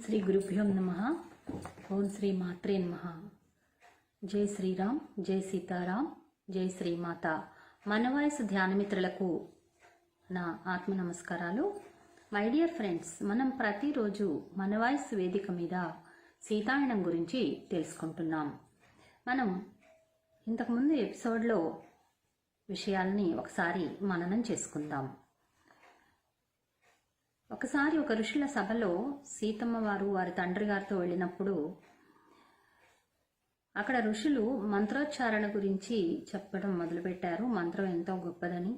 శ్రీ గురుభ్యో నమః. ఓం శ్రీ మాత్రే నమః. జై శ్రీరామ్, జై సీతారాం, జై శ్రీమాత. మన వాయిస్ ధ్యానమిత్రులకు నా ఆత్మ నమస్కారాలు. మై డియర్ ఫ్రెండ్స్, మనం ప్రతిరోజు మన వాయిస్ వేదిక మీద సీతాయనం గురించి తెలుసుకుంటున్నాం. మనం ఇంతకుముందు ఎపిసోడ్లో విషయాల్ని ఒకసారి మననం చేసుకుందాం. ఒకసారి ఒక ఋషుల సభలో సీతమ్మ వారు వారి తండ్రి గారితో వెళ్ళినప్పుడు అక్కడ ఋషులు మంత్రోచ్చారణ గురించి చెప్పడం మొదలుపెట్టారు. మంత్రం ఎంతో గొప్పదని,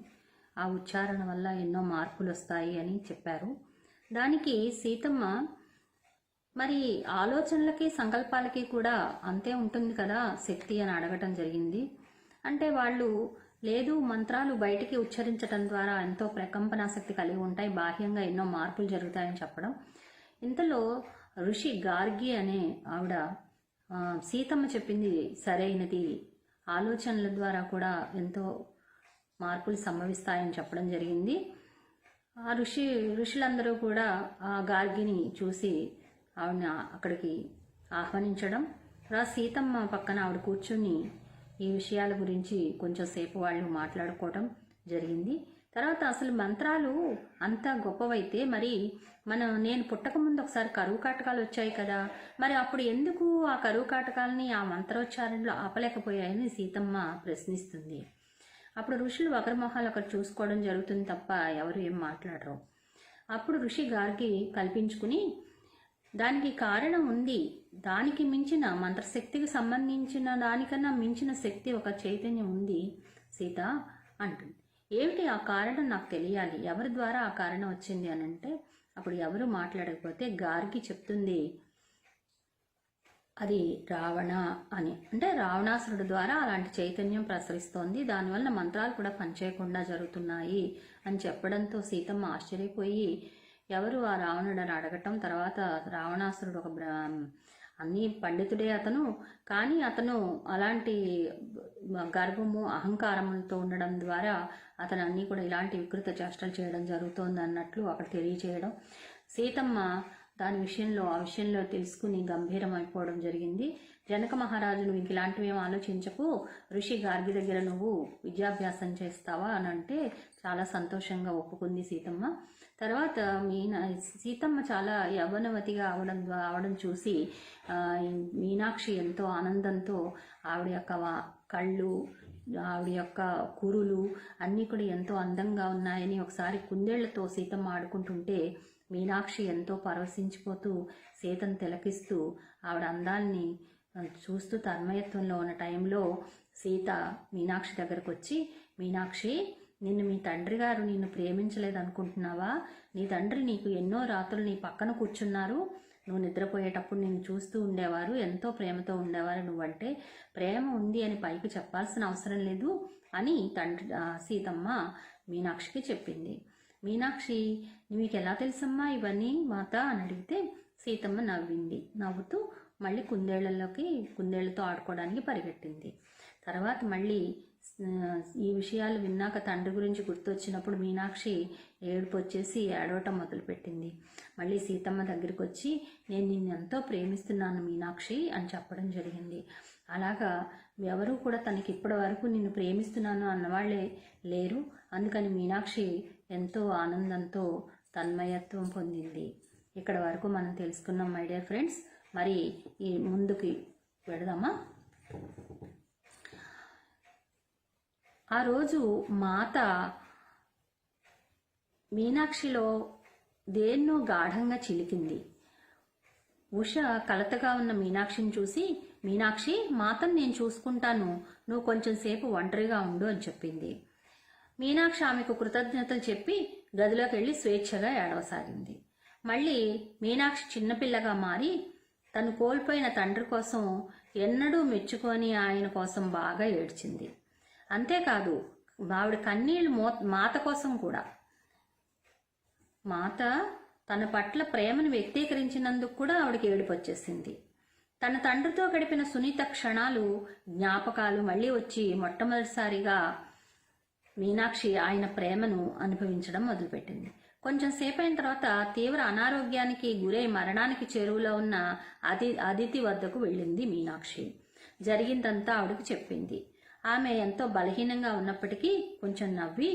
ఆ ఉచ్చారణ వల్ల ఎన్నో మార్పులు వస్తాయి అని చెప్పారు. దానికి సీతమ్మ మరి ఆలోచనలకి సంకల్పాలకి కూడా అంతే ఉంటుంది కదా శక్తి అని అడగటం జరిగింది. అంటే వాళ్ళు లేదు, మంత్రాలు బయటికి ఉచ్చరించడం ద్వారా ఎంతో ప్రకంపనాశక్తి కలిగి ఉంటాయి, బాహ్యంగా ఎన్నో మార్పులు జరుగుతాయని చెప్పడం. ఇంతలో ఋషి గార్గి అనే ఆవిడ సీతమ్మ చెప్పింది సరైనది, ఆలోచనల ద్వారా కూడా ఎంతో మార్పులు సంభవిస్తాయని చెప్పడం జరిగింది. ఆ ఋషులందరూ కూడా ఆ గార్గిని చూసి ఆవిడని అక్కడికి ఆహ్వానించడం, సీతమ్మ పక్కన ఆవిడ కూర్చుని ఈ విషయాల గురించి కొంచెం సేపు వాళ్ళు మాట్లాడుకోవటం జరిగింది. తర్వాత అసలు మంత్రాలు అంత గొప్పవైతే మరి నేను పుట్టకముందు ఒకసారి కరువు కాటకాలు వచ్చాయి కదా, మరి అప్పుడు ఎందుకు ఆ కరువు కాటకాలని ఆ మంత్రోచ్చారణలో ఆపలేకపోయాయని సీతమ్మ ప్రశ్నిస్తుంది. అప్పుడు ఋషులు ఒకరి మొహాలు ఒకరు చూసుకోవడం జరుగుతుంది తప్ప ఎవరు ఏం మాట్లాడరు. అప్పుడు ఋషి గార్గి కల్పించుకుని దానికి కారణం ఉంది, దానికి మించిన మంత్రశక్తికి సంబంధించిన దానికన్నా మించిన శక్తి ఒక చైతన్యం ఉంది సీత అంటుంది. ఏమిటి ఆ కారణం, నాకు తెలియాలి, ఎవరి ద్వారా ఆ కారణం వచ్చింది అని అంటే అప్పుడు ఎవరు మాట్లాడకపోతే గార్గి చెప్తుంది, అది రావణ అని. అంటే రావణాసురుడు ద్వారా అలాంటి చైతన్యం ప్రసరిస్తోంది, దానివల్ల మంత్రాలు కూడా పనిచేయకుండా జరుగుతున్నాయి అని చెప్పడంతో సీతమ్మ ఆశ్చర్యపోయి ఎవరు ఆ రావణుడు అని అడగటం. తర్వాత రావణాసురుడు ఒక అన్ని పండితుడే అతను, కానీ అతను అలాంటి గర్వము అహంకారంతో ఉండడం ద్వారా అతను అన్నీ కూడా ఇలాంటి వికృత చేష్టలు చేయడం జరుగుతోంది అన్నట్లు అక్కడ తెలియచేయడం. సీతమ్మ ఆ విషయంలో తెలుసుకుని గంభీరం అయిపోవడం జరిగింది. జనక మహారాజు, నువ్వు ఇంక ఇలాంటివి ఏం ఆలోచించకు, ఋషి గార్గి దగ్గర నువ్వు విద్యాభ్యాసం చేస్తావా అని అంటే చాలా సంతోషంగా ఒప్పుకుంది సీతమ్మ. తర్వాత సీతమ్మ చాలా యవ్వనవతిగా అవడం చూసి మీనాక్షి ఎంతో ఆనందంతో ఆవిడ యొక్క కళ్ళు, ఆవిడ యొక్క కురులు అన్నీ కూడా ఎంతో అందంగా ఉన్నాయని ఒకసారి కుందేళ్లతో సీతమ్మ ఆడుకుంటుంటే మీనాక్షి ఎంతో పరవశించిపోతూ సీతను తిలకిస్తూ ఆవిడ అందాల్ని చూస్తూ తన్మయత్వంలో ఉన్న టైంలో సీత మీనాక్షి దగ్గరకు వచ్చి, మీనాక్షి, మీ తండ్రి గారు నిన్ను ప్రేమించలేదు అనుకుంటున్నావా? నీ తండ్రి నీకు ఎన్నో రాత్రులు నీ పక్కన కూర్చున్నారు, నువ్వు నిద్రపోయేటప్పుడు నిన్ను చూస్తూ ఉండేవారు, ఎంతో ప్రేమతో ఉండేవారు, నువ్వంటే ప్రేమ ఉంది అని పైకి చెప్పాల్సిన అవసరం లేదు అని సీతమ్మ మీనాక్షికి చెప్పింది. మీనాక్షి, మీకు ఎలా తెలుసమ్మా ఇవన్నీ మాత అని అడిగితే సీతమ్మ నవ్వుతూ మళ్ళీ కుందేళ్లతో ఆడుకోవడానికి పరిగెట్టింది. తర్వాత మళ్ళీ ఈ విషయాలు విన్నాక తండ్రి గురించి గుర్తొచ్చినప్పుడు మీనాక్షి ఏడుపు వచ్చేసి ఏడవటం మొదలుపెట్టింది. మళ్ళీ సీతమ్మ దగ్గరికి వచ్చి, నేను నిన్ను ఎంతో ప్రేమిస్తున్నాను మీనాక్షి అని చెప్పడం జరిగింది. అలాగా ఎవరూ కూడా తనకి ఇప్పటి వరకు నిన్ను ప్రేమిస్తున్నాను అన్నవాళ్లే లేరు, అందుకని మీనాక్షి ఎంతో ఆనందంతో తన్మయత్వం పొందింది. ఇక్కడ వరకు మనం తెలుసుకున్నాం మై డియర్ ఫ్రెండ్స్. మరి ఈ ముందుకి వెళదామా? ఆ రోజు మాత మీనాక్షిలో దేన్నో గాఢంగా చిలికింది. ఉష కలతగా ఉన్న మీనాక్షిని చూసి, మీనాక్షి, మాతను నేను చూసుకుంటాను, నువ్వు కొంచెం సేపు ఒంటరిగా ఉండు అని చెప్పింది. మీనాక్షి ఆమెకు కృతజ్ఞతలు చెప్పి గదిలోకి వెళ్లి స్వేచ్ఛగా ఏడవసాగింది. మళ్ళీ మీనాక్షి చిన్నపిల్లగా మారి తను కోల్పోయిన తండ్రి కోసం ఎన్నడూ మెచ్చుకొని ఆయన కోసం బాగా ఏడ్చింది. అంతేకాదు, ఆవిడ కన్నీళ్లు మాత కోసం కూడా. మాత తన పట్ల ప్రేమను వ్యక్తీకరించినందుకు కూడా ఆవిడకి ఏడుపు వచ్చేసింది. తన తండ్రితో గడిపిన సునీత క్షణాలు, జ్ఞాపకాలు మళ్ళీ వచ్చి మొట్టమొదటిసారిగా మీనాక్షి ఆయన ప్రేమను అనుభవించడం మొదలుపెట్టింది. కొంచెం సేపు అయిన తర్వాత తీవ్ర అనారోగ్యానికి గురై మరణానికి చేరువలో ఉన్న అదితి వద్దకు వెళ్ళింది మీనాక్షి. జరిగిందంతా ఆవిడకు చెప్పింది. ఆమె ఎంతో బలహీనంగా ఉన్నప్పటికీ కొంచెం నవ్వి,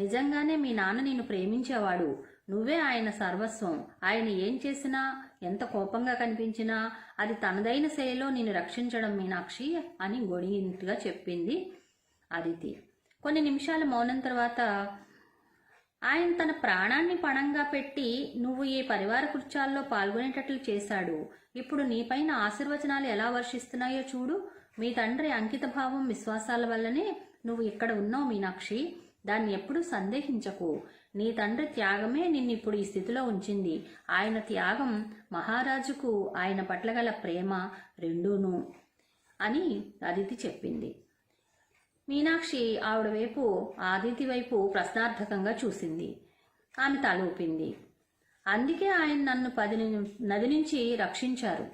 నిజంగానే మీ నాన్న నిన్ను ప్రేమించేవాడు, నువ్వే ఆయన సర్వస్వం, ఆయన ఏం చేసినా ఎంత కోపంగా కనిపించినా అది తనదైన శైలిలో నిన్ను రక్షించడం మీనాక్షి అని గొడిగింటుగా చెప్పింది అదితి. కొన్ని నిమిషాల మౌనం తర్వాత, ఆయన తన ప్రాణాన్ని పణంగా పెట్టి నువ్వు ఈ పరివార కృత్యాల్లో పాల్గొనేటట్లు చేశాడు. ఇప్పుడు నీపైన ఆశీర్వచనాలు ఎలా వర్షిస్తున్నాయో చూడు. మీ తండ్రి అంకిత భావం విశ్వాసాల వల్లనే నువ్వు ఇక్కడ ఉన్నావు మీనాక్షి. దాన్ని ఎప్పుడూ సందేహించకు. నీ తండ్రి త్యాగమే నిన్నిప్పుడు ఈ స్థితిలో ఉంచింది. ఆయన త్యాగం మహారాజుకు ఆయన పట్ల గల ప్రేమ రెండూను అని అదితి చెప్పింది. మీనాక్షి ఆవిడ వైపు ఆదితి వైపు ప్రశ్నార్థకంగా చూసింది. ఆమె తల ఊపింది. అందుకే ఆయన నన్ను నది నుంచి రక్షించారు,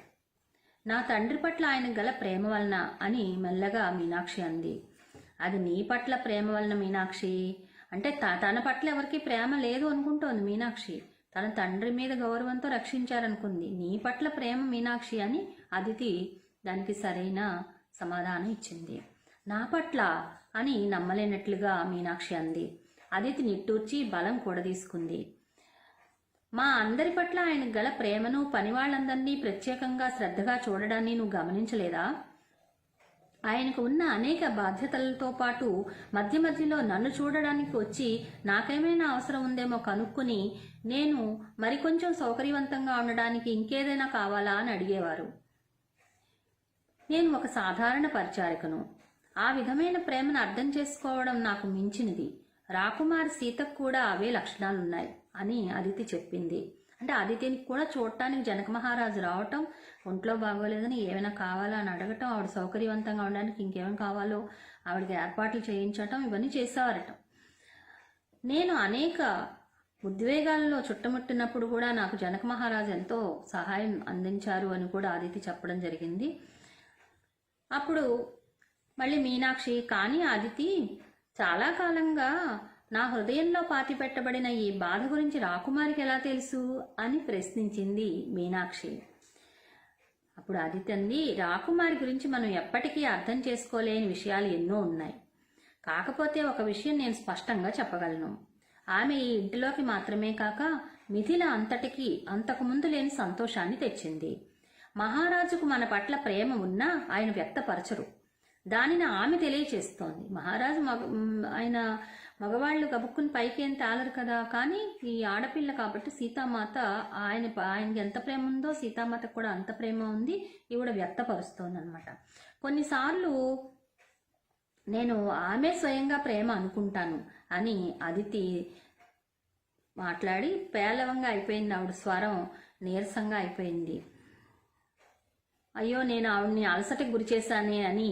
నా తండ్రి పట్ల ఆయన గల ప్రేమ వలన అని మెల్లగా మీనాక్షి అంది. అది నీ పట్ల ప్రేమ వలన మీనాక్షి అంటే తన పట్ల ఎవరికి ప్రేమ లేదు అనుకుంటోంది మీనాక్షి. తన తండ్రి మీద గౌరవంతో రక్షించారనుకుంది. నీ పట్ల ప్రేమ మీనాక్షి అని అదితి దానికి సరైన సమాధానం ఇచ్చింది. నా పట్ల అని నమ్మలేనట్లుగా మీనాక్షి అంది. అదితి నిట్టూర్చి బలం కూడదీసుకుంది. మా అందరి పట్ల ఆయన గల ప్రేమను, పనివాళ్లందరినీ ప్రత్యేకంగా శ్రద్ధగా చూడడాన్ని నువ్వు గమనించలేదా? ఆయనకు ఉన్న అనేక బాధ్యతలతో పాటు మధ్య మధ్యలో నన్ను చూడడానికి వచ్చి నాకేమైనా అవసరం ఉందేమో కనుక్కుని నేను మరికొంచెం సౌకర్యవంతంగా ఉండడానికి ఇంకేదైనా కావాలా అని అడిగేవారు. నేను ఒక సాధారణ పరిచారికను. ఆ విధమైన ప్రేమను అర్థం చేసుకోవడం నాకు మించినది. రాకుమారి సీతకు కూడా అవే లక్షణాలున్నాయి అని అదితి చెప్పింది. అంటే అదితిని కూడా చూడటానికి జనక మహారాజు రావటం, ఒంట్లో బాగోలేదని ఏమైనా కావాలా అని అడగటం, ఆవిడ సౌకర్యవంతంగా ఉండడానికి ఇంకేమైనా కావాలో ఆవిడకి ఏర్పాట్లు చేయించటం, ఇవన్నీ చేసేవారట. నేను అనేక ఉద్వేగాల్లో చుట్టుముట్టినప్పుడు కూడా నాకు జనక మహారాజు ఎంతో సహాయం అందించారు అని కూడా అదితి చెప్పడం జరిగింది. అప్పుడు మళ్ళీ మీనాక్షి, కానీ అదితి, చాలా కాలంగా నా హృదయంలో పాతి పెట్టబడిన ఈ బాధ గురించి రాకుమారికి ఎలా తెలుసు అని ప్రశ్నించింది మీనాక్షి. అప్పుడు అదితి అంది, రాకుమారి గురించి మనం ఎప్పటికీ అర్థం చేసుకోలేని విషయాలు ఎన్నో ఉన్నాయి. కాకపోతే ఒక విషయం నేను స్పష్టంగా చెప్పగలను. ఆమె ఈ ఇంటిలోకి మాత్రమే కాక మిథిల అంతటికీ అంతకుముందు లేని సంతోషాన్ని తెచ్చింది. మహారాజుకు మన పట్ల ప్రేమ ఉన్నా ఆయన వ్యక్తపరచరు. దానిని ఆమె తెలియచేస్తోంది. మహారాజు ఆయన మగవాళ్ళు గబుక్కుని పైకి ఏం తాళరు కదా, కానీ ఈ ఆడపిల్ల కాబట్టి సీతామాత ఆయనకి ఎంత ప్రేమ ఉందో సీతామాతకు కూడా అంత ప్రేమ ఉంది, ఈవిడ వ్యక్తపరుస్తోంది అనమాట. కొన్నిసార్లు నేను ఆమె స్వయంగా ప్రేమ అనుకుంటాను అని అదితి మాట్లాడి పేలవంగా అయిపోయింది. ఆవిడ స్వరం నీరసంగా అయిపోయింది. అయ్యో, నేను ఆవిడ్ని అలసటకు గురి చేశానే అని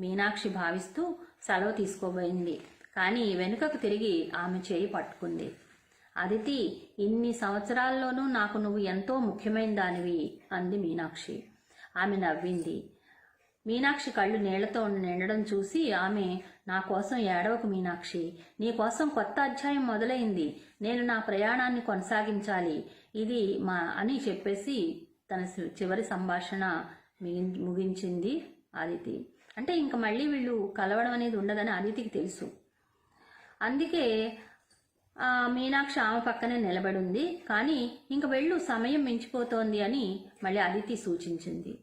మీనాక్షి భావిస్తూ సెలవు తీసుకోబోయింది. కానీ వెనుకకు తిరిగి ఆమె చేయి పట్టుకుంది. అదితి, ఇన్ని సంవత్సరాల్లోనూ నాకు నువ్వు ఎంతో ముఖ్యమైన దానివి అంది మీనాక్షి. ఆమె నవ్వింది. మీనాక్షి కళ్ళు నీళ్లతో నిండడం చూసి ఆమె, నా కోసం ఏడవకు మీనాక్షి, నీ కోసం కొత్త అధ్యాయం మొదలైంది, నేను నా ప్రయాణాన్ని కొనసాగించాలి, ఇది అని చెప్పేసి తన చివరి సంభాషణ ముగించింది అదితి. అంటే ఇంక మళ్ళీ వీళ్ళు కలవడం అనేది ఉండదని అదితికి తెలుసు. అందుకే మీనాక్షి ఆమె పక్కనే నిలబడి ఉంది. కానీ ఇంక వెళ్ళు, సమయం మించిపోతోంది అని మళ్ళీ అదితి సూచించింది.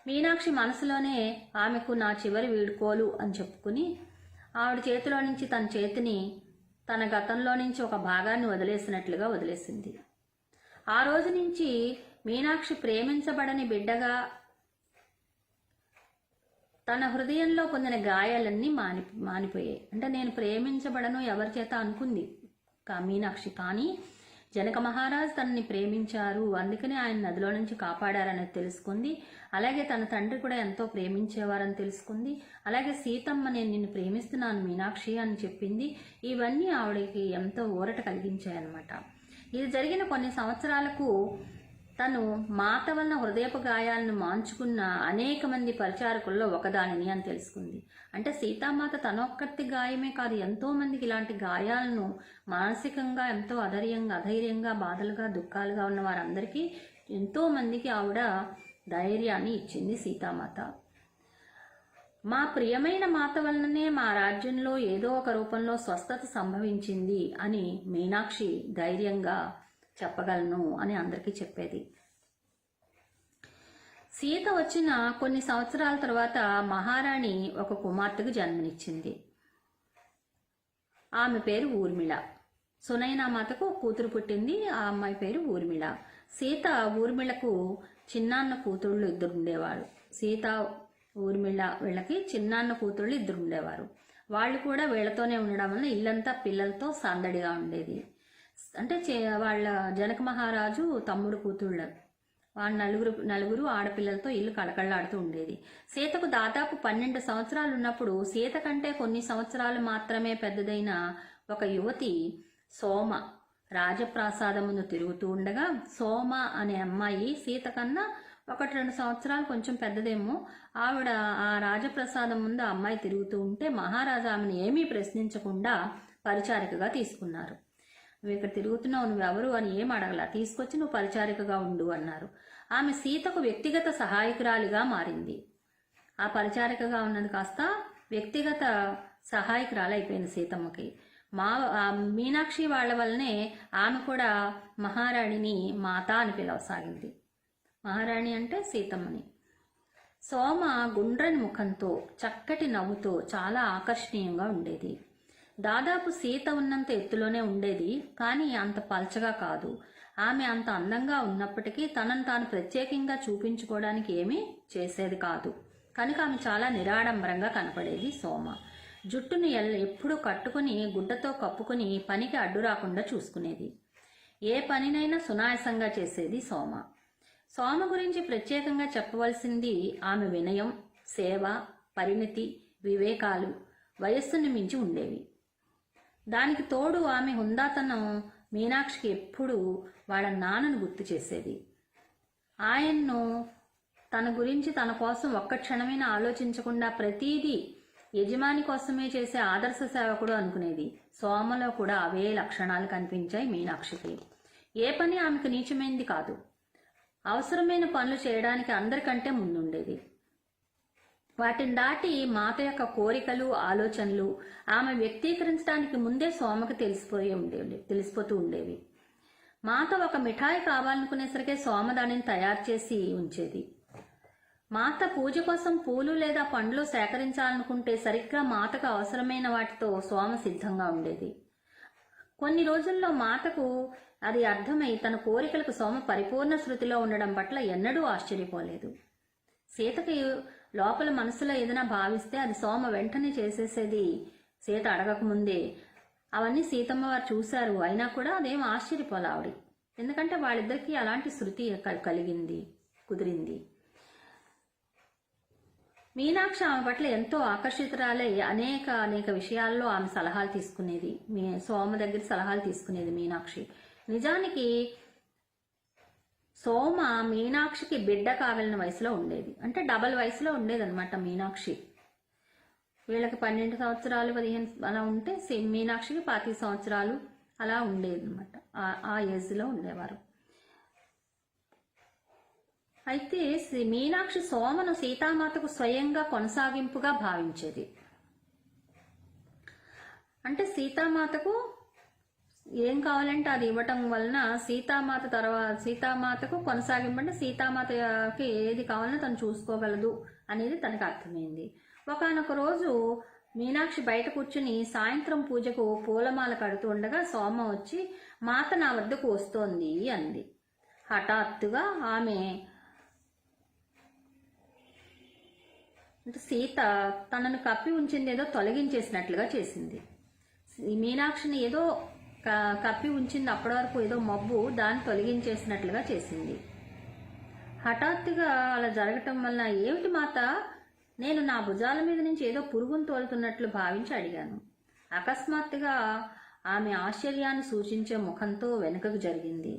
మీనాక్షి మనసులోనే ఆమెకు నా చివరి వీడుకోలు అని చెప్పుకుని ఆవిడ చేతిలో నుంచి తన చేతిని తన గతంలో నుంచి ఒక భాగాన్ని వదిలేసినట్లుగా వదిలేసింది. ఆ రోజు నుంచి మీనాక్షి ప్రేమించబడని బిడ్డగా తన హృదయంలో పొందిన గాయాలన్నీ మానిపోయాయి. అంటే నేను ప్రేమించబడను ఎవరి చేత అనుకుంది మీనాక్షి, కానీ జనక మహారాజు తనని ప్రేమించారు, అందుకని ఆయన నదిలో నుంచి కాపాడారనేది తెలుసుకుంది. అలాగే తన తండ్రి కూడా ఎంతో ప్రేమించేవారని తెలుసుకుంది. అలాగే సీతమ్మ, నేను నిన్ను ప్రేమిస్తున్నాను మీనాక్షి అని చెప్పింది. ఇవన్నీ ఆవిడకి ఎంతో ఊరట కలిగించాయన్నమాట. ఇది జరిగిన కొన్ని సంవత్సరాలకు తను మాత వలన హృదయపు గాయాలను మాంచుకున్న అనేక మంది పరిచారకుల్లో ఒకదానిని అని తెలుసుకుంది. అంటే సీతామాత తనొక్కటి గాయమే కాదు, ఎంతో మందికి ఇలాంటి గాయాలను మానసికంగా ఎంతో అధైర్యంగా బాధలుగా దుఃఖాలుగా ఉన్న వారందరికీ ఎంతో మందికి ఆవిడ ధైర్యాన్ని ఇచ్చింది సీతామాత. మా ప్రియమైన మాత వలననే మా రాజ్యంలో ఏదో ఒక రూపంలో స్వస్థత సంభవించింది అని మీనాక్షి ధైర్యంగా చెప్పగలను అని అందరికీ చెప్పేది. సీత వచ్చిన కొన్ని సంవత్సరాల తర్వాత మహారాణి ఒక కుమార్తెకు జన్మనిచ్చింది. ఆమె పేరు ఊర్మిళ. సునైనామాతకు కూతురు పుట్టింది. ఆ అమ్మాయి పేరు ఊర్మిళ. సీత ఊర్మిళకు చిన్నాన్న కూతుళ్ళు ఇద్దరు ఉండేవారు. సీత ఊర్మిళ వీళ్ళకి చిన్నాన్న కూతుళ్ళు ఇద్దరు ఉండేవారు. వాళ్ళు కూడా వీళ్ళతోనే ఉండడం వల్ల ఇల్లంతా పిల్లలతో సందడిగా ఉండేది. అంటే వాళ్ళ జనక మహారాజు తమ్ముడు కూతుళ్ళ వాళ్ళ నలుగురు ఆడపిల్లలతో ఇల్లు కళకళలాడుతూ ఉండేది. సీతకు దాదాపు 12 సంవత్సరాలు ఉన్నప్పుడు సీత కంటే కొన్ని సంవత్సరాలు మాత్రమే పెద్దదైన ఒక యువతి సోమ రాజప్రాసాదం ముందు తిరుగుతూ ఉండగా, సోమ అనే అమ్మాయి సీత కన్నా 1-2 సంవత్సరాలు కొంచెం పెద్దదేమో, ఆవిడ ఆ రాజప్రసాదం ముందు ఆ అమ్మాయి తిరుగుతూ ఉంటే మహారాజా ఆమెను ఏమీ ప్రశ్నించకుండా పరిచారికగా తీసుకున్నారు. నువ్వు ఇక్కడ తిరుగుతున్నావు, నువ్వెవరు అని ఏం అడగలా, తీసుకొచ్చి నువ్వు పరిచారికగా ఉండు అన్నారు. ఆమె సీతకు వ్యక్తిగత సహాయకురాలిగా మారింది. ఆ పరిచారికగా ఉన్నది కాస్త వ్యక్తిగత సహాయకురాలైపోయింది సీతమ్మకి. మీనాక్షి వాళ్ళ వల్లనే ఆమె కూడా మహారాణిని మాత అని పిలవసాగింది. మహారాణి అంటే సీతమ్మని. సోమ గుండ్రని ముఖంతో చక్కటి నవ్వుతో చాలా ఆకర్షణీయంగా ఉండేది. దాదాపు సీత ఉన్నంత ఎత్తులోనే ఉండేది, కానీ అంత పల్చగా కాదు. ఆమె అంత అందంగా ఉన్నప్పటికీ తనను తాను ప్రత్యేకంగా చూపించుకోవడానికి ఏమీ చేసేది కాదు. కనుక ఆమె చాలా నిరాడంబరంగా కనపడేది. సోమ జుట్టును ఎప్పుడూ కట్టుకుని గుడ్డతో కప్పుకుని పనికి అడ్డు రాకుండా చూసుకునేది. ఏ పనినైనా సునాయాసంగా చేసేది సోమ. సోమ గురించి ప్రత్యేకంగా చెప్పవలసింది ఆమె వినయం, సేవ, పరిణతి, వివేకాలు వయస్సును మించి ఉండేవి. దానికి తోడు ఆమె హుందాతనం మీనాక్షికి ఎప్పుడూ వాళ్ళ నాన్నను గుర్తు చేసేది. ఆయన్ను తన గురించి తన కోసం ఒక్క క్షణమైనా ఆలోచించకుండా ప్రతీదీ యజమాని కోసమే చేసే ఆదర్శ సేవకుడు అనుకునేది. సోమలో కూడా అవే లక్షణాలు కనిపించాయి మీనాక్షికి. ఏ పని ఆమెకు నీచమైంది కాదు. అవసరమైన పనులు చేయడానికి అందరికంటే ముందుండేది. వాటిని దాటి మాత యొక్క కోరికలు, ఆలోచనలు ఆమె వ్యక్తీకరించడానికి ముందే సోమకు తెలిసిపోతూ ఉండేవి. మాత ఒక మిఠాయి కావాలనుకునేసరికి సోమ దానిని తయారు చేసి ఉంచేది. మాత పూజ కోసం పూలు లేదా పండ్లు సేకరించాలనుకుంటే సరిగ్గా మాతకు అవసరమైన వాటితో సోమ సిద్ధంగా ఉండేది. కొన్ని రోజుల్లో మాతకు అది అర్థమై తన కోరికలకు సోమ పరిపూర్ణ శృతిలో ఉండడం పట్ల ఎన్నడూ ఆశ్చర్యపోలేదు. సీతకి లోపల మనసులో ఏదైనా భావిస్తే అది సోమ వెంటనే చేసేసేది. సీత అడగకముందే అవన్నీ సీతమ్మ వారు చూశారు. అయినా కూడా అదేం ఆశ్చర్యపోలే ఆవిడ. ఎందుకంటే వాళ్ళిద్దరికీ అలాంటి శృతి కుదిరింది. మీనాక్షి ఆమె పట్ల ఎంతో ఆకర్షితురాలై అనేక విషయాల్లో ఆమె సలహాలు తీసుకునేది. సోమ దగ్గర సలహాలు తీసుకునేది మీనాక్షి. నిజానికి సోమ మీనాక్షికి బిడ్డ కావాలన్న వయసులో ఉండేది. అంటే డబల్ వయసులో ఉండేది అనమాట మీనాక్షి. వీళ్ళకి 12 సంవత్సరాలు 15 అలా ఉంటే మీనాక్షికి 25 సంవత్సరాలు అలా ఉండేది అనమాట. ఆ ఏజ్లో ఉండేవారు. అయితే మీనాక్షి సోమను సీతామాతకు స్వయంగా కొనసాగింపుగా భావించేది. అంటే సీతామాతకు ఏం కావాలంటే అది ఇవ్వటం వలన సీతామాతకు కొనసాగింపంటే సీతామాతకి ఏది కావాలన్నా తను చూసుకోగలదు అనేది తనకు అర్థమైంది. ఒకానొక రోజు మీనాక్షి బయట కూర్చుని సాయంత్రం పూజకు పూలమాల కడుతూ ఉండగా సోమ వచ్చి మాత నా వద్దకు వస్తోంది అంది. హఠాత్తుగా ఆమె సీత తనను కప్పి ఉంచింది ఏదో తొలగించేసినట్లుగా చేసింది. మీనాక్షిని ఏదో కప్పి ఉంచింది, అప్పటి వరకు ఏదో మబ్బు, దాన్ని తొలగించేసినట్లుగా చేసింది. హఠాత్తుగా అలా జరగటం వలన ఏమిటి మాత, నేను నా భుజాల మీద నుంచి ఏదో పురుగును తోలుతున్నట్లు భావించి అడిగాను. అకస్మాత్తుగా ఆమె ఆశ్చర్యాన్ని సూచించే ముఖంతో వెనుకకు జరిగింది.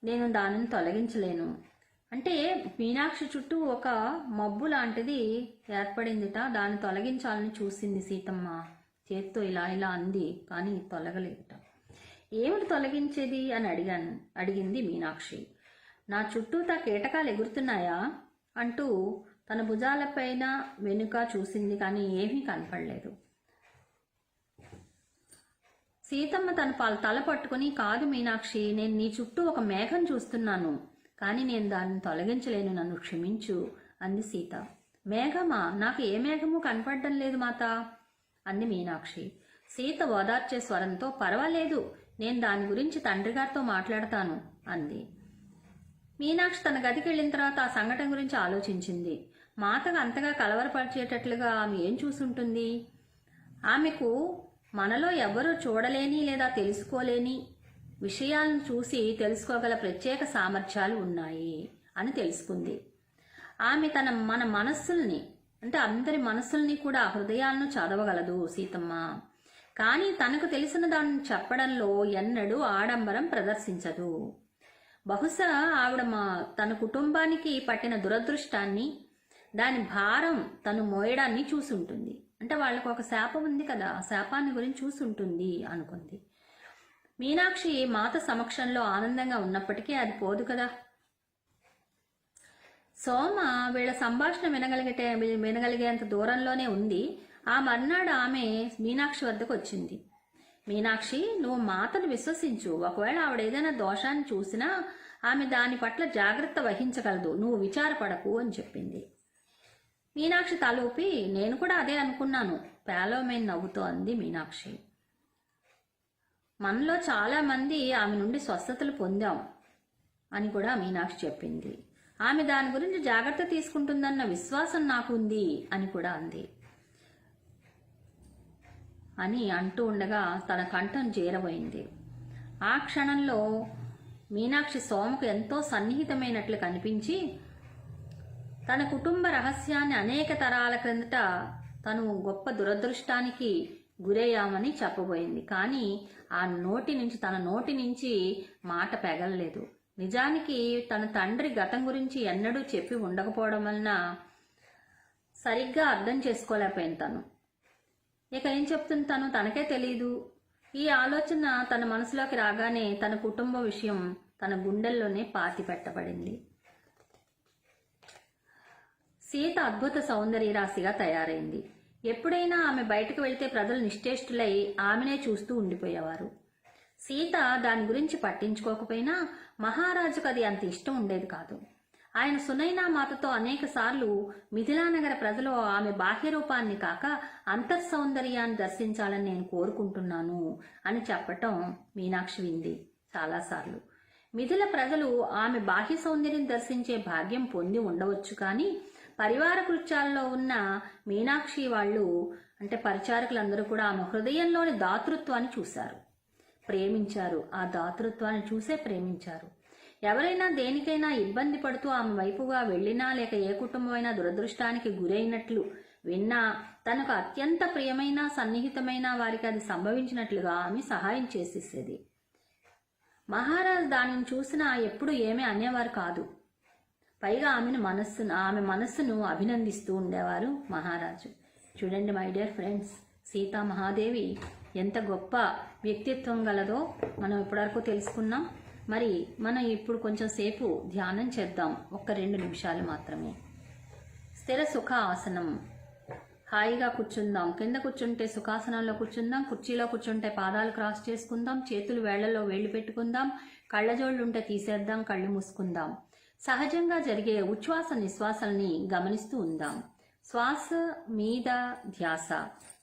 నేను దానిని తొలగించలేను. అంటే మీనాక్షి చుట్టూ ఒక మబ్బు లాంటిది ఏర్పడిందిట. దాన్ని తొలగించాలని చూసింది సీతమ్మ. చేత్తో ఇలా ఇలా అంది, కానీ తొలగలేదుట. ఏమిటి తొలగించేది అని అడిగింది మీనాక్షి. నా చుట్టూతా కీటకాలు ఎగురుతున్నాయా అంటూ తన భుజాలపైన వెనుక చూసింది, కానీ ఏమీ కనపడలేదు. సీతమ్మ తన తల పట్టుకుని, కాదు మీనాక్షి, నేను నీ చుట్టూ ఒక మేఘం చూస్తున్నాను, కానీ నేను దాన్ని తొలగించలేను, నన్ను క్షమించు అంది సీత. మేఘమా? నాకు ఏ మేఘము కనపడడం లేదు మాత అంది మీనాక్షి. సీత ఓదార్చే స్వరంతో, పర్వాలేదు, నేను దాని గురించి తండ్రి గారితో మాట్లాడతాను అంది. మీనాక్షి తన గదికి వెళ్ళిన తర్వాత ఆ సంఘటన గురించి ఆలోచించింది. మాతకు అంతగా కలవరపరిచేటట్లుగా ఆమె ఏం చూసుంటుంది? ఆమెకు మనలో ఎవరూ చూడలేని లేదా తెలుసుకోలేని విషయాలను చూసి తెలుసుకోగల ప్రత్యేక సామర్థ్యాలు ఉన్నాయి అని తెలుసుకుంది. ఆమె మన మనస్సుల్ని, అంటే అందరి మనస్సుల్ని కూడా, హృదయాలను చదవగలదు సీతమ్మ. కానీ తనకు తెలిసిన దాన్ని చెప్పడంలో ఎన్నడూ ఆడంబరం ప్రదర్శించదు. బహుశా ఆవిడ తన కుటుంబానికి పట్టిన దురదృష్టాన్ని, దాని భారం తను మోయడాన్ని చూసుంటుంది. అంటే వాళ్ళకు ఒక శాపం ఉంది కదా, ఆ శాపాన్ని గురించి చూసుంటుంది అనుకుంది. మీనాక్షి మాత సమక్షంలో ఆనందంగా ఉన్నప్పటికీ అది పోదు కదా. సోమ వీళ్ళ సంభాషణ వినగలిగేంత దూరంలోనే ఉంది. ఆ మర్నాడు ఆమె మీనాక్షి వద్దకు వచ్చింది. మీనాక్షి, నువ్వు మాతను విశ్వసించు. ఒకవేళ ఆవిడ ఏదైనా దోషాన్ని చూసినా ఆమె దాని పట్ల జాగ్రత్త వహించగలదు. నువ్వు విచారపడకు అని చెప్పింది. మీనాక్షి తలూపి, నేను కూడా అదే అనుకున్నాను, పేలవమైన నవ్వుతో అంది మీనాక్షి. మనలో చాలా మంది ఆమె నుండి స్వస్థతలు పొందాం అని కూడా మీనాక్షి చెప్పింది. ఆమె దాని గురించి జాగ్రత్త తీసుకుంటుందన్న విశ్వాసం నాకు ఉంది అని కూడా అంది. అని అంటూ ఉండగా తన కంఠం చేరబోయింది. ఆ క్షణంలో మీనాక్షి సోమకు ఎంతో సన్నిహితమైనట్లు కనిపించి, తన కుటుంబ రహస్యాన్ని అనేక తరాల క్రిందట తను గొప్ప దురదృష్టానికి గురయ్యామని చెప్పబోయింది. కానీ తన నోటి నుంచి మాట పెగలలేదు. నిజానికి తన తండ్రి గతం గురించి ఎన్నడూ చెప్పి ఉండకపోవడం వలన సరిగ్గా అర్థం చేసుకోలేకపోయింది తను. ఇక ఏం చెప్తుంది తనకే తెలియదు. ఈ ఆలోచన తన మనసులోకి రాగానే తన కుటుంబ విషయం తన గుండెల్లోనే పాతి పెట్టబడింది. సీత అద్భుత సౌందర్యరాశిగా తయారైంది. ఎప్పుడైనా ఆమె బయటకు వెళితే ప్రజలు నిశ్చేష్టులై ఆమెనే చూస్తూ ఉండిపోయేవారు. సీత దాని గురించి పట్టించుకోకపోయినా మహారాజుకు అది అంత ఇష్టం ఉండేది కాదు. ఆయన సునైనా మాతతో అనేక సార్లు మిథిలానగర ప్రజలు ఆమె బాహ్య రూపాన్ని కాక అంతఃసౌందర్యాన్ని దర్శించాలని నేను కోరుకుంటున్నాను అని చెప్పటం మీనాక్షి వింది చాలాసార్లు. మిథిల ప్రజలు ఆమె బాహ్య సౌందర్యం దర్శించే భాగ్యం పొంది ఉండవచ్చు, కానీ పరివార కృత్యాల్లో ఉన్న మీనాక్షి వాళ్ళు, అంటే పరిచారకులందరూ కూడా ఆమె హృదయంలోని దాతృత్వాన్ని చూశారు, ప్రేమించారు. ఆ దాతృత్వాన్ని చూసే ప్రేమించారు. ఎవరైనా దేనికైనా ఇబ్బంది పడుతూ ఆమె వైపుగా వెళ్ళినా, లేక ఏ కుటుంబమైనా దురదృష్టానికి గురైనట్లు విన్నా, తనకు అత్యంత ప్రియమైన సన్నిహితమైన వారికి అది సంభవించినట్లుగా ఆమె సహాయం చేసేసేది. మహారాజు దానిని చూసినా ఎప్పుడు ఏమీ అనేవారు కాదు. పైగా ఆమె మనస్సును అభినందిస్తూ ఉండేవారు మహారాజు. చూడండి మై డియర్ ఫ్రెండ్స్, సీతా మహాదేవి ఎంత గొప్ప వ్యక్తిత్వం గలదో మనం ఇప్పటివరకు తెలుసుకున్నాం. మరి మనం ఇప్పుడు కొంచెం సేపు ధ్యానం చేద్దాం, 1-2 నిమిషాలు మాత్రమే. స్థిర సుఖ ఆసనం, హాయిగా కూర్చుందాం. కింద కూర్చుంటే సుఖాసనంలో కూర్చుందాం, కుర్చీలో కూర్చుంటే పాదాలు క్రాస్ చేసుకుందాం, చేతులు వేళ్లలో వేళ్లు పెట్టుకుందాం, కళ్ళజోళ్లు ఉంటే తీసేద్దాం, కళ్ళు మూసుకుందాం. సహజంగా జరిగే ఉచ్ఛ్వాస నిశ్వాసాలని గమనిస్తూ ఉందాం. శ్వాస మీద ధ్యాస.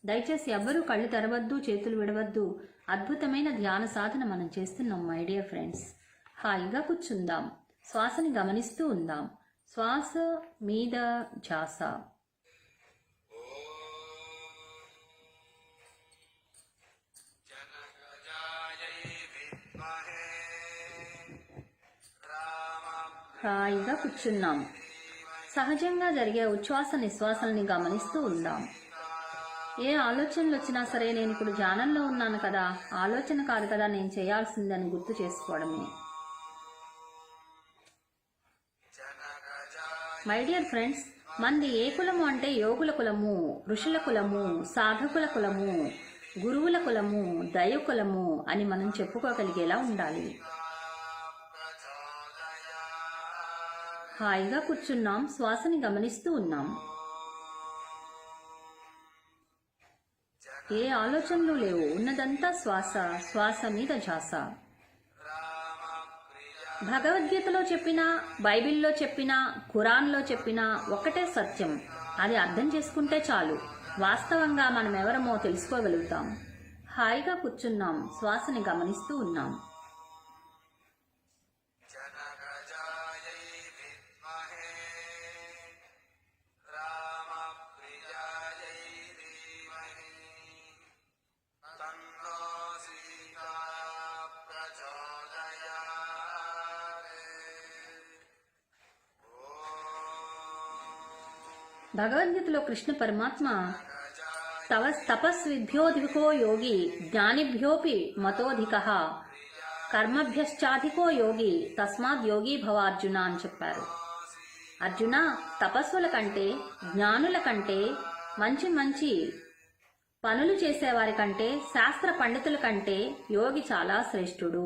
దయచేసి ఎవ్వరూ కళ్ళు తెరవద్దు, చేతులు విడవద్దు. అద్భుతమైన ధ్యాన సాధన మనం చేస్తున్నాం మై డియర్ ఫ్రెండ్స్. హాయిగా కూర్చుందాం, శ్వాసని గమనిస్తూ ఉందాం. శ్వాస మీద ధ్యాస. హాయిగా కూర్చున్నాం. సహజంగా జరిగే ఉచ్ఛ్వాస నిశ్వాసాలని గమనిస్తూ ఉందాం. ఏ ఆలోచనలు వచ్చినా సరే, నేను ఇప్పుడు ధ్యానంలో ఉన్నాను కదా, ఆలోచన కాదు కదా నేను చేయాల్సిందని గుర్తు చేసుకోవడమే. మై డియర్ ఫ్రెండ్స్, మంది ఏ కులము అంటే యోగుల కులము, ఋషుల కులము, సాధకుల కులము, గురువుల కులము, దైవ కులము అని మనం చెప్పుకోగలిగేలా ఉండాలి. హాయిగా కూర్చున్నాం, శ్వాసని గమనిస్తూ ఉన్నాం. ఏ ఆలోచనలు లేవు, ఉన్నదంతా శ్వాస, శ్వాస మీద ధ్యాస. భగవద్గీతలో చెప్పినా, బైబిల్లో చెప్పినా, ఖురాన్లో చెప్పినా ఒక్కటే సత్యం. అది అర్థం చేసుకుంటే చాలు, వాస్తవంగా మనం ఎవరమో తెలుసుకోగలుగుతాం. హాయిగా కూర్చున్నాం, శ్వాసని గమనిస్తూ ఉన్నాం. భగవద్గీతలో కృష్ణ పరమాత్మ తపస్విభ్యోధికో యోగి జ్ఞానిభ్యోపి మతోధిక కర్మభ్యశ్చాధికో యోగి తస్మాత్ యోగి భవ అర్జున అని చెప్పారు. అర్జున, తపస్సుల కంటే, జ్ఞానుల కంటే, మంచి మంచి పనులు చేసేవారి కంటే, శాస్త్ర పండితుల కంటే యోగి చాలా శ్రేష్ఠుడు.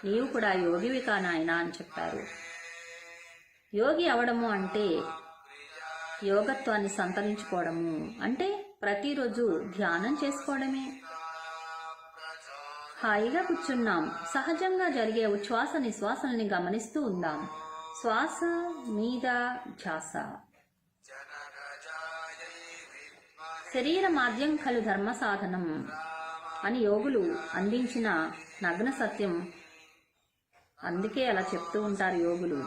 నీవు కూడా యోగివి కానాయనా అని చెప్పారు. యోగి అవడము అంటే యోగత్వాన్ని సంతరించుకోవడము, అంటే ప్రతిరోజు ధ్యానం చేసుకోవడమే. హాయిగా కూర్చున్నాం, సహజంగా జరిగే ఉచ్ఛ్వాస నిశ్వాసల్ని గమనిస్తూ ఉందాం. శ్వాస మీద ధ్యాస. శరీర మాధ్యం ఖలు ధర్మ సాధనం అని యోగులు అందించిన నగ్న సత్యం. అందుకే అలా చెప్తూ ఉంటారు యోగులు.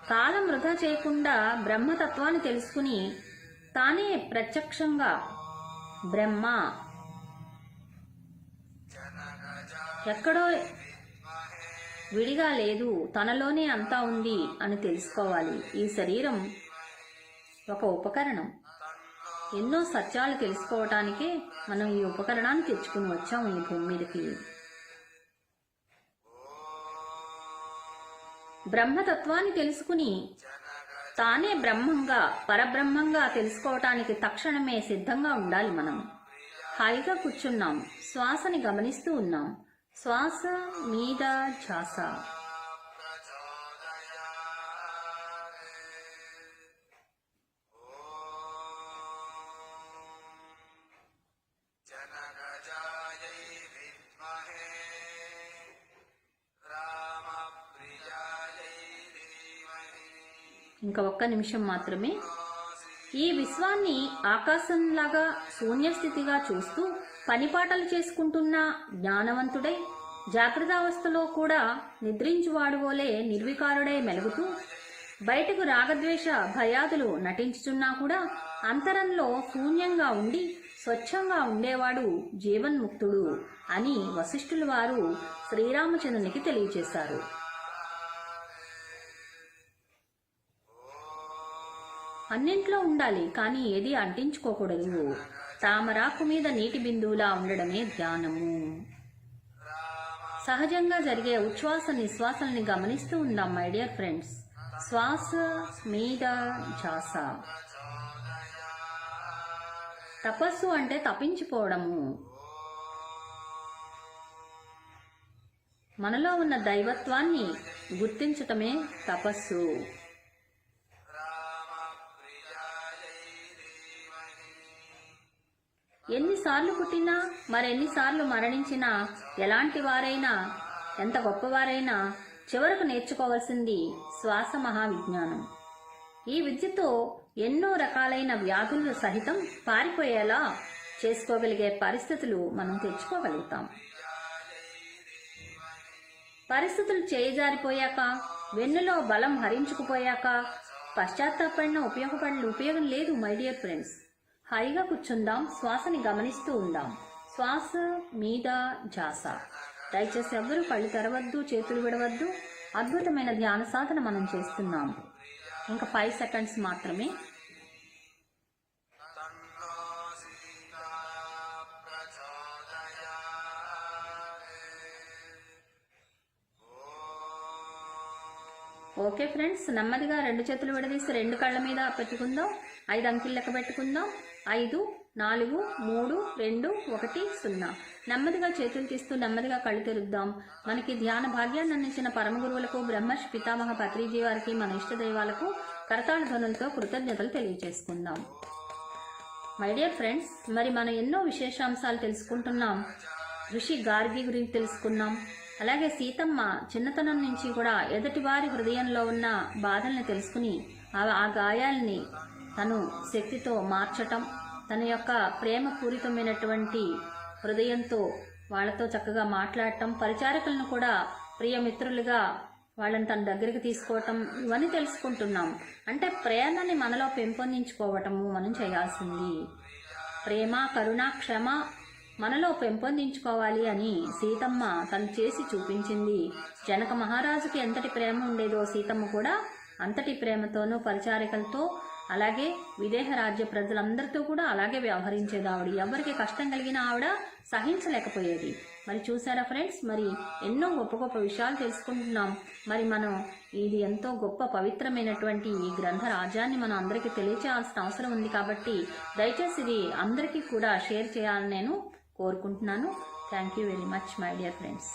కాలం వృధా చేయకుండా బ్రహ్మతత్వాన్ని తెలుసుకుని తానే ప్రత్యక్షంగా బ్రహ్మ ఎక్కడో విడిగా లేదు, తనలోనే అంతా ఉంది అని తెలుసుకోవాలి. ఈ శరీరం ఒక ఉపకరణం. ఎన్నో సత్యాలు తెలుసుకోవటానికే మనం ఈ ఉపకరణాన్ని తెచ్చుకుని వచ్చాం ఈ భూమి మీదకి. బ్రహ్మతత్వాన్ని తెలుసుకుని తానే బ్రహ్మంగా, పరబ్రహ్మంగా తెలుసుకోవటానికి తక్షణమే సిద్ధంగా ఉండాలి మనం. హాయిగా కూర్చున్నాం, శ్వాసని గమనిస్తూ ఉన్నాం. శ్వాస మీద ధ్యాస. ఇంకా ఒక్క నిమిషం మాత్రమే. ఈ విశ్వాన్ని ఆకాశంలాగా శూన్యస్థితిగా చూస్తూ పనిపాటలు చేసుకుంటున్న జ్ఞానవంతుడై జాగ్రత్తావస్థలో కూడా నిద్రించువాడువోలే నిర్వికారుడై మెలుగుతూ బయటకు రాగద్వేష భయాదులు నటించుచున్నా కూడా అంతరంలో శూన్యంగా ఉండి స్వచ్ఛంగా ఉండేవాడు జీవన్ముక్తుడు అని వశిష్ఠుల వారు శ్రీరామచంద్రునికి తెలియచేశారు. అన్నింట్లో ఉండాలి, కానీ ఏది అంటించుకోకూడదు. తామరాకు మీద నీటి బిందువులా ఉండడమే ధ్యానము. సహజంగా జరిగే ఉచ్ఛ్వాస నిశ్వాసాలని గమనిస్తూ ఉందాం మై డియర్ ఫ్రెండ్స్. శ్వాస మీద ధ్యాస. తపస్సు అంటే తప్పించిపోవడము. మనలో ఉన్న దైవత్వాన్ని గుర్తించటమే తపస్సు. ఎన్నిసార్లు పుట్టినా, మరెన్నిసార్లు మరణించినా, ఎలాంటి వారైనా, ఎంత గొప్పవారైనా చివరకు నేర్చుకోవాల్సింది శ్వాస మహావిజ్ఞానం. ఈ విద్యతో ఎన్నో రకాలైన వ్యాధులు సహితం పారిపోయేలా చేసుకోగలిగే పరిస్థితులు మనం తెచ్చుకోగలుగుతాం. పరిస్థితులు చేజారిపోయాక, వెన్నులో బలం హరించుకుపోయాక పశ్చాత్తాపడిన ఉపయోగం లేదు మై డియర్ ఫ్రెండ్స్. హాయిగా కూర్చుందాం, శ్వాసని గమనిస్తూ ఉందాం. శ్వాస మీద ధ్యాస. దయచేసి ఎవ్వరూ కళ్ళు తెరవద్దు, చేతులు విడవద్దు. అద్భుతమైన ధ్యాన సాధన మనం చేస్తున్నాం. ఇంకా 5 సెకండ్స్ మాత్రమే. ఓకే ఫ్రెండ్స్, నెమ్మదిగా 2 చేతులు విడదీసి 2 కళ్ళ మీద పెట్టుకుందాం. 5 అంకెలు లెక్క పెట్టుకుందాం. 5, 4, 3, 2, 1, 0. నెమ్మదిగా చేతులు తీస్తూ నెమ్మదిగా కళ్ళు తెరుద్దాం. మనకి ధ్యాన భాగ్యాన్ని అందించిన పరమ గురువులకు, బ్రహ్మర్షి పితామహ పత్రిజీ వారికి, మన ఇష్ట దైవాలకు కరతాళ ధ్వనులతో కృతజ్ఞతలు తెలియజేసుకుందాం. మై డియర్ ఫ్రెండ్స్, మరి మనం ఎన్నో విశేషాంశాలు తెలుసుకుంటున్నాం. ఋషి గార్గి గురించి తెలుసుకున్నాం. అలాగే సీతమ్మ చిన్నతనం నుంచి కూడా ఎదుటివారి హృదయంలో ఉన్న బాధల్ని తెలుసుకుని ఆ గాయాల్ని తను శక్తితో మార్చటం, తన యొక్క ప్రేమపూరితమైనటువంటి హృదయంతో వాళ్ళతో చక్కగా మాట్లాడటం, పరిచారకులను కూడా ప్రియమిత్రులుగా వాళ్ళని తన దగ్గరికి తీసుకోవటం, ఇవన్నీ తెలుసుకుంటున్నాం. అంటే ప్రేమని మనలో పెంపొందించుకోవటము మనం చేయాల్సింది. ప్రేమ, కరుణ, క్షమ మనలో పెంపొందించుకోవాలి అని సీతమ్మ తను చేసి చూపించింది. జనక మహారాజుకి ఎంతటి ప్రేమ ఉండేదో సీతమ్మ కూడా అంతటి ప్రేమతోనూ పరిచారికలతో, అలాగే విదేహ రాజ్య ప్రజలందరితో కూడా అలాగే వ్యవహరించేది ఆవిడ. ఎవరికి కష్టం కలిగిన ఆవిడ సహించలేకపోయేది. మరి చూసారా ఫ్రెండ్స్, మరి ఎన్నో గొప్ప గొప్ప విషయాలు తెలుసుకుంటున్నాం. మరి మనం ఇది ఎంతో గొప్ప పవిత్రమైనటువంటి ఈ గ్రంథ రాజ్యాన్ని మనం అందరికీ తెలియచేయాల్సిన అవసరం ఉంది. కాబట్టి దయచేసి ఇది అందరికీ కూడా షేర్ చేయాలని నేను కోరుకుంటున్నాను. Thank you very much my dear friends.